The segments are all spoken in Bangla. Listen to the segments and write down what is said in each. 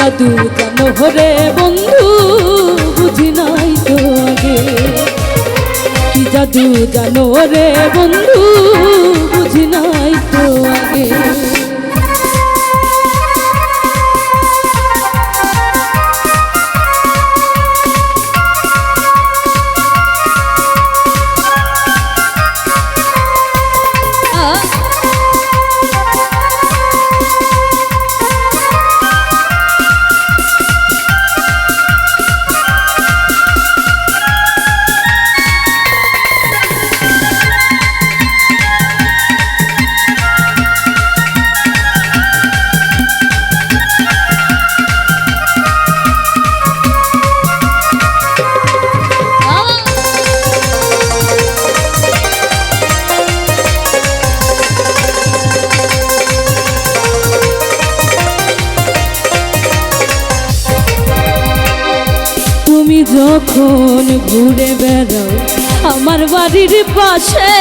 জাদু জানো রে বন্ধু বুঝি নাই তো আগে, কি জাদু জানো রে বন্ধু বুঝি নাই তো আগে। তুমি যখন ঘুরে বেড়াও আমার বাড়ির পাশে,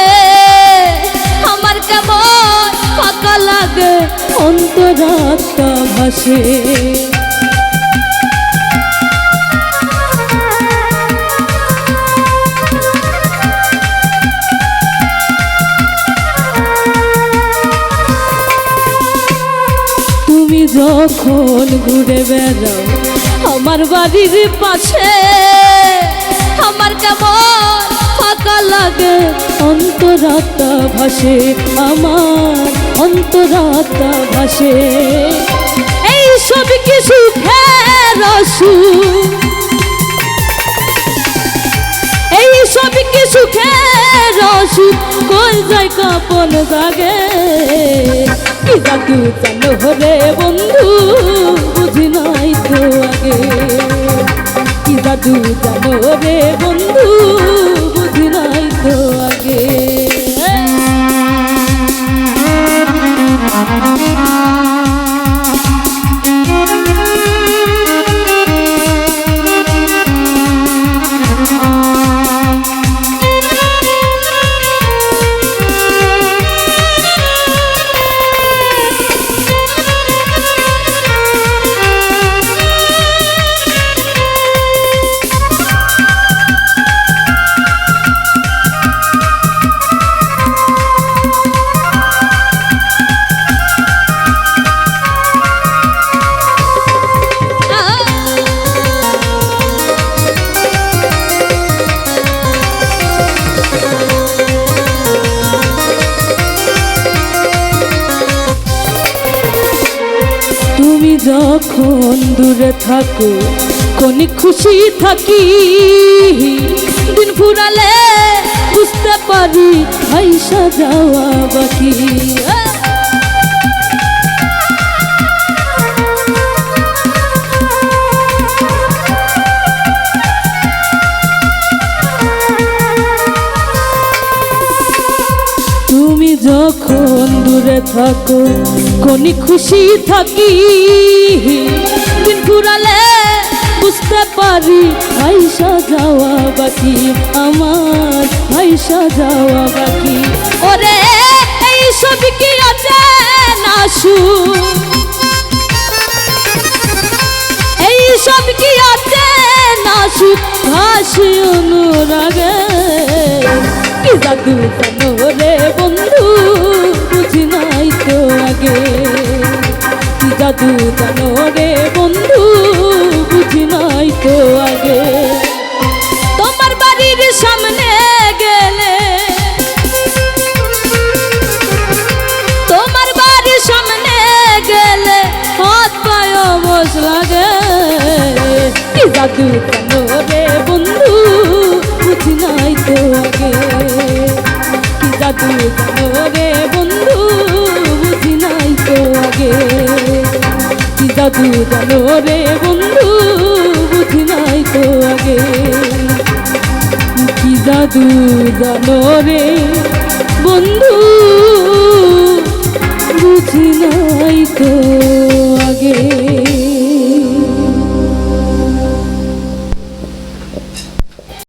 আমার কেমন ফাঁকা লাগে অন্তরাত্মা ভাসে। তুমি যখন ঘুরে বেড়াও আমার বাড়ির পাশে, আমার কেমন ফাঁকা লাগে অন্তরাত্মা ভাসে, আমার অন্তরাত্মা ভাসে। এই সব কি সুখের সুখ, এই সব কি সুখের সুখ, কই যায় কাপন জাগে, কি জাদু জানো রে বন্ধু বুঝি নাই তো আগে, কি জাদু জানো রে বন্ধু বুঝি নাই তো আগে। তুমি যখন দূরে থাকো কোন খুশি থাকি, দিন ফুরালে বুঝতে পারি আইসা যাওয়া বাকি। তুমি যখন দূরে থাকো কোন খুশি থাকি, দিন ফুরালে বুঝতে পারি আইসা যাওয়া বাকি, আমার আইসা যাওয়া বাকি। ওরে এই সব কি আছে না সুখ, এই সব কি আছে না সুখ, ভাসি অনুরাগে, কি জাদু জানো রে বন্ধু বুঝি নাই তো আগে, কি জাদু জানো রে বন্ধু বুঝি নাই তো আগে। তোমার বাড়ির সামনে গেলে, তোমার বাড়ির সামনে গেলে হাত পায়ে অবশ লাগে, কি জাদু জানো রে বন্ধু বুঝি নাই তো আগে, কি জাদু জানো রে বন্ধু বুঝি নাই তো আগে, কি জাদু জানো রে বন্ধু বুঝি নাই তো আগে, কি জাদু জানো রে বন্ধু বুঝি নাই তো আগে।